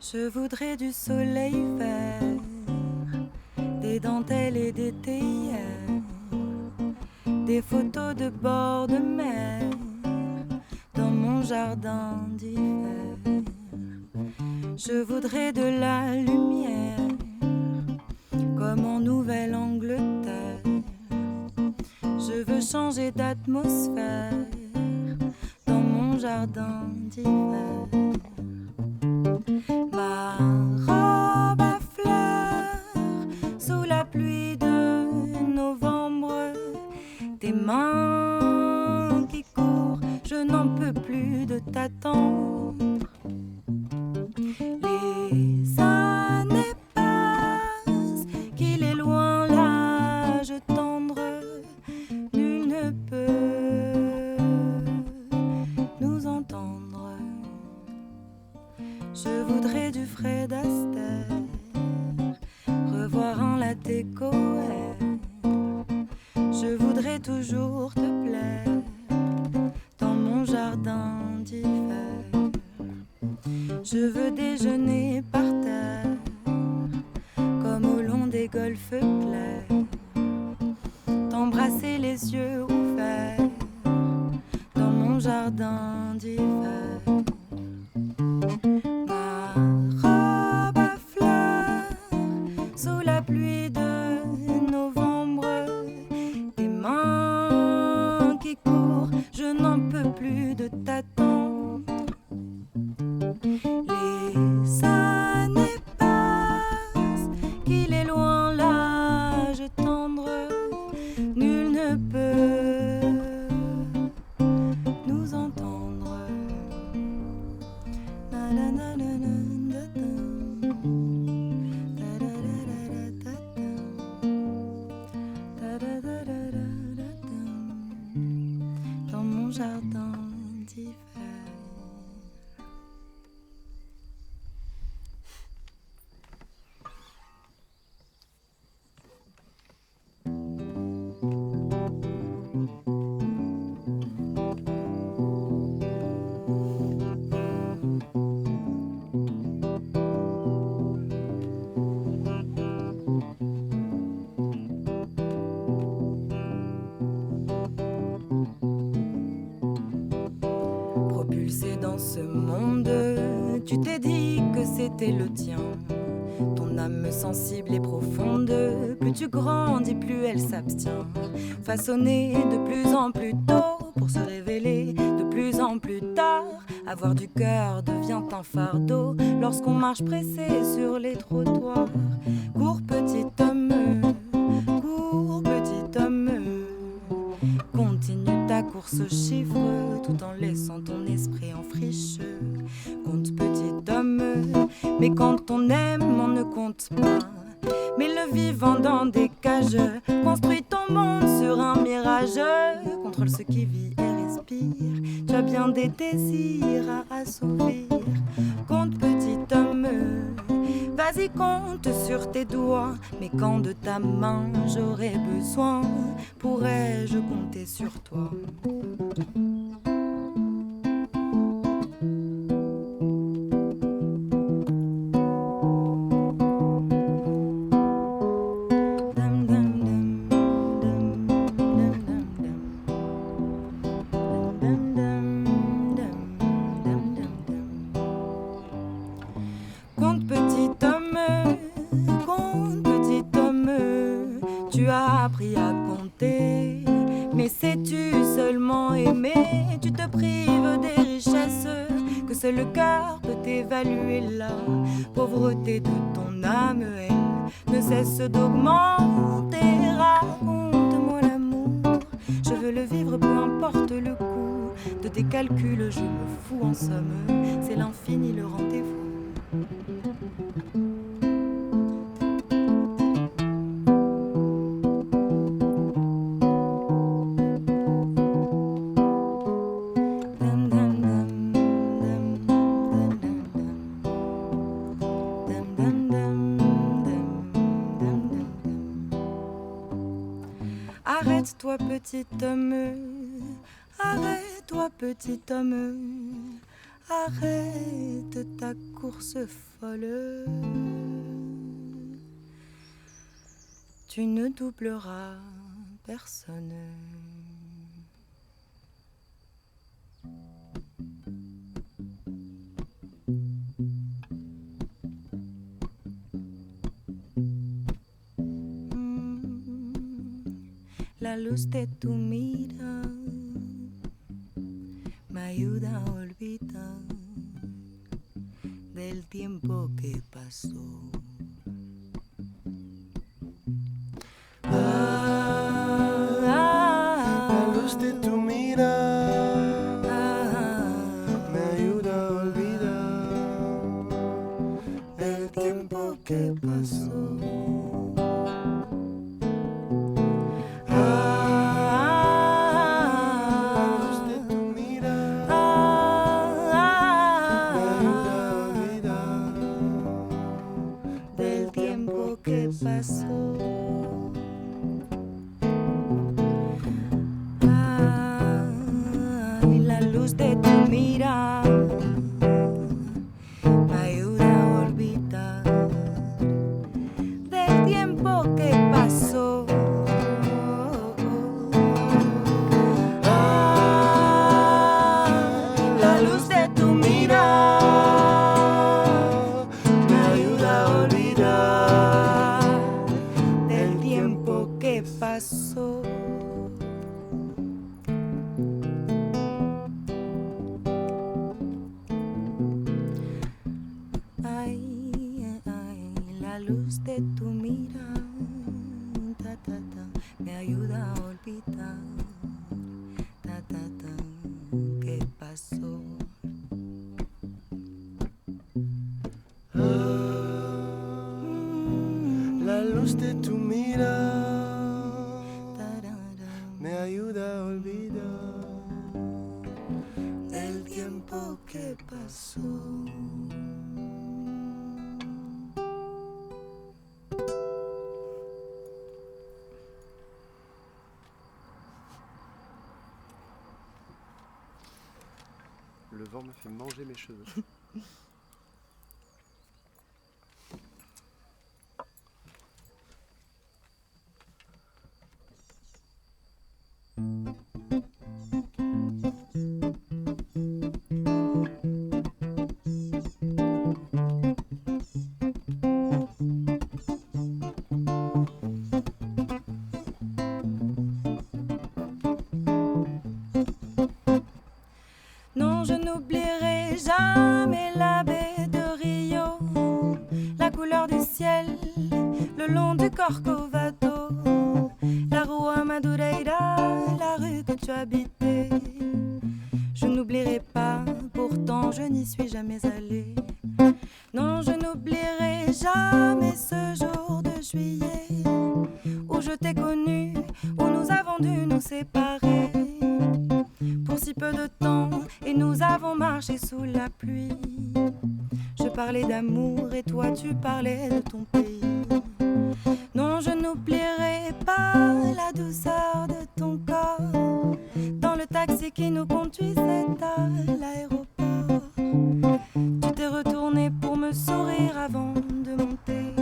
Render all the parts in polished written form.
Je voudrais du soleil vert, des dentelles et des théières, des photos de bord de mer dans mon jardin d'hiver. Je voudrais de la lumière comme en Nouvelle-Angleterre. Je veux changer d'atmosphère dans mon jardin d'hiver. Ma robe à fleurs sous la pluie de novembre, tes mains qui courent, je n'en peux plus de t'attendre. Les années passent, qu'il est loin l'âge tendre, nul ne peut nous entendre. Je voudrais du Fred Astaire, revoir un latte Coher. Je voudrais toujours te plaire dans mon jardin d'hiver. Je veux déjeuner par terre comme au long des golfes clairs, t'embrasser les yeux ouverts dans mon jardin d'hiver. Ma robe à fleurs sous la pluie de novembre, tes mains qui courent, je n'en peux plus de t'attendre. Les années passent, qu'il est loin l'âge tendre, nul ne peut nous entendre. Na, na, na, na, na, da, da. Da, da, da, da, da, da. Da, da, da, da, da, da. Dans mon jardin d'hiver. Propulsé dans ce monde, tu t'es dit que c'était le tien. Ton âme sensible et profonde, plus tu grandis, plus elle s'abstient. Façonnée de plus en plus tôt pour se révéler de plus en plus tard. Avoir du cœur devient un fardeau lorsqu'on marche pressé sur les trottoirs. Cours petit homme, continue ta course aux chiffres tout en laissant ton esprit en friche. Compte petit homme, mais quand on aime, on ne compte pas. Mais le vivant dans des cages, construis ton monde sur un mirage. Contrôle ce qui vit et respire, tu as bien des désirs à assouvir. Compte petit homme, vas-y compte sur tes doigts. Mais quand de ta main j'aurai besoin, pourrais-je compter sur toi? Compte petit homme, tu as appris à compter. Mais sais-tu seulement aimer? Tu te prives des richesses que seul le cœur peut évaluer. La pauvreté de ton âme, elle ne cesse d'augmenter. Raconte-moi l'amour, je veux le vivre, peu importe le coût de tes calculs, je me fous en somme, c'est l'infini le rendez-vous. Arrête-toi petit homme, arrête-toi petit homme, arrête ta course folle. Tu ne doubleras personne. La luz de tu mirada me ayuda a olvidar del tiempo que pasó. La luz de tu mirada me ayuda a olvidar del tiempo que pasó. La luz de tu mirada me ayuda a olvidar del tiempo que pasó. La luz de tu mirada me ayuda a olvidar del tiempo que pasó. La luz de tu mirada me ayuda a olvidar qué pasó. La luz de tu mirada me ayuda a olvidar del tiempo que pasó. Le vent me fait manger mes cheveux. Non, je n'oublierai jamais la baie de Rio, la couleur du ciel, le long du Corcovado, la rue Madureira, la rue que tu habitais. Je n'oublierai pas, pourtant je n'y suis jamais allée. Non, je n'oublierai jamais ce jour de juillet où je t'ai connu, où nous avons dû nous séparer pour si peu de temps, et nous avons marché sous la pluie. Je parlais d'amour et toi tu parlais de ton pays. Non, je n'oublierai pas la douceur de ton corps dans le taxi qui nous conduisait à l'aéroport. Tu t'es retourné pour me sourire avant de monter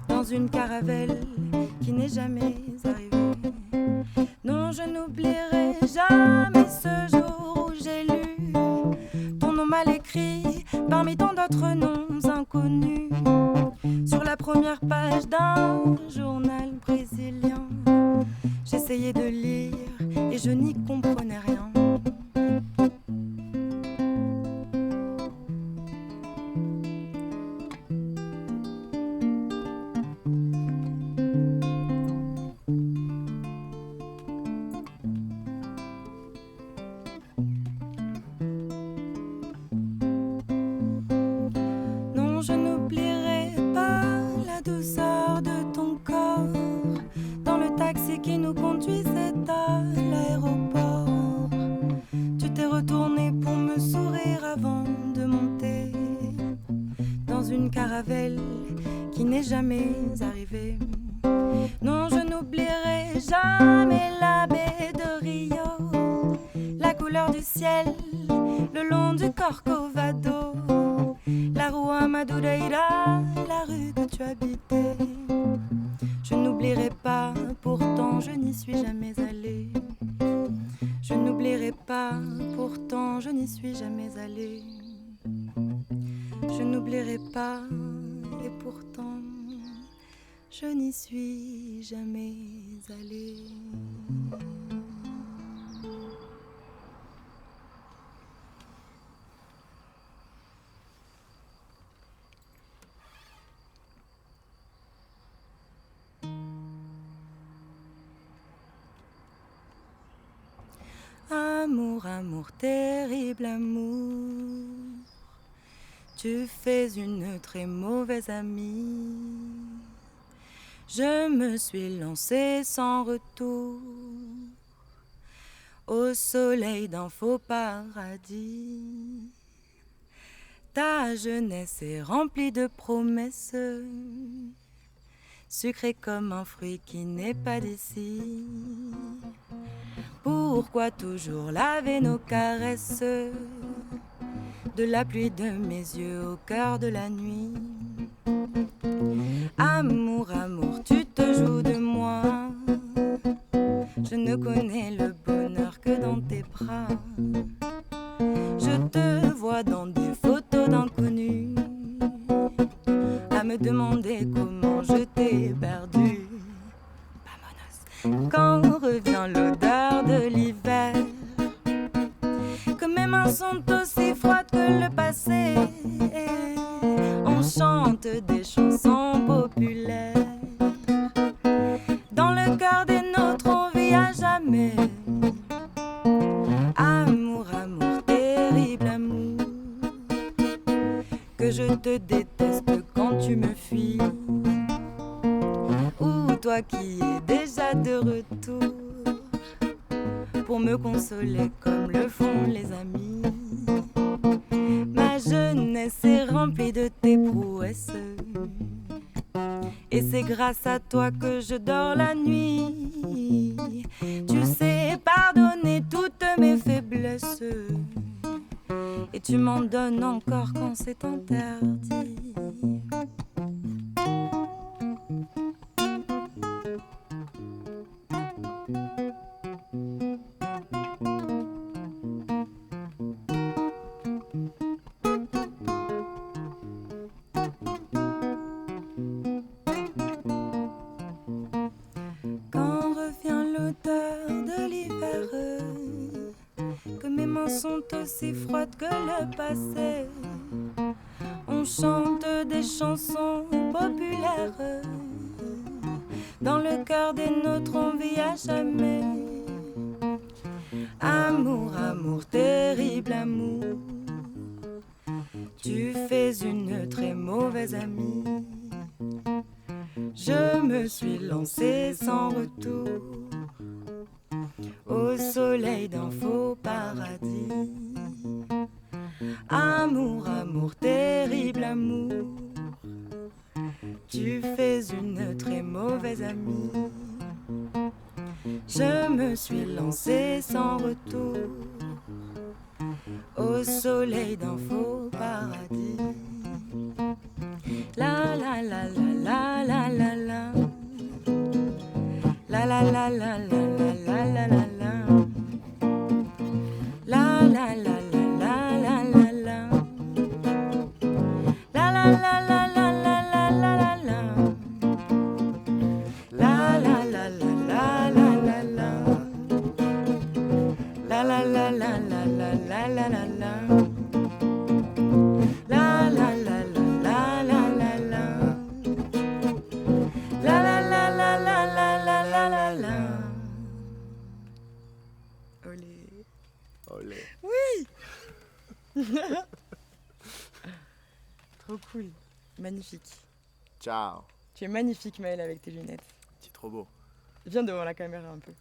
dans une caravelle qui n'est jamais arrivée. Non, je n'oublierai jamais ce jour où j'ai lu ton nom mal écrit parmi tant d'autres noms inconnus sur la première page d'un journal brésilien. J'essayais de lire et je n'y comprenais rien. Je n'oublierai pas la douceur de ton corps dans le taxi qui nous conduisait à l'aéroport. Tu t'es retourné pour me sourire avant de monter dans une caravelle qui n'est jamais arrivée. Non, je n'oublierai jamais la baie de Rio, la couleur du ciel, le long du Corcovado, la rue Madureira, la rue que tu habitais. Je n'oublierai pas, pourtant je n'y suis jamais allée. Je n'oublierai pas, pourtant je n'y suis jamais allée. Je n'oublierai pas, et pourtant je n'y suis jamais allée. Amour, amour, terrible amour, tu fais une très mauvaise amie. Je me suis lancée sans retour au soleil d'un faux paradis. Ta jeunesse est remplie de promesses, sucrée comme un fruit qui n'est pas d'ici. Pourquoi toujours laver nos caresses de la pluie de mes yeux au cœur de la nuit? Amour, amour, tu te joues de moi. Je ne connais le bonheur que dans tes bras. Je te vois dans des photos d'inconnus, à me demander comment je t'ai perdu. Quand revient l'odeur de l'hiver, que mes mains sont aussi froides que le passé, on chante des chansons populaires. Dans le cœur des nôtres, on vit à jamais. Amour, amour, terrible amour, que je te déteste quand tu me fuis. Ou toi qui es déjà de retour pour me consoler comme le font les amis. Ma jeunesse est remplie de tes prouesses, et c'est grâce à toi que je dors la nuit. Tu sais pardonner toutes mes faiblesses, et tu m'en donnes encore quand c'est interdit. Aussi froide que le passé, on chante des chansons populaires. Dans le cœur des nôtres, on vit à jamais. Amour, amour, terrible amour, tu fais une très mauvaise amie. Je me suis lancée sans retour au soleil d'un faux paradis. Amour, amour, terrible amour, tu fais une très mauvaise amie. Je me suis lancée sans retour au soleil d'un faux paradis. La la la la la la la la la la la la la la la. Trop cool, magnifique. Ciao. Tu es magnifique Maël avec tes lunettes. C'est trop beau. Viens devant la caméra un peu.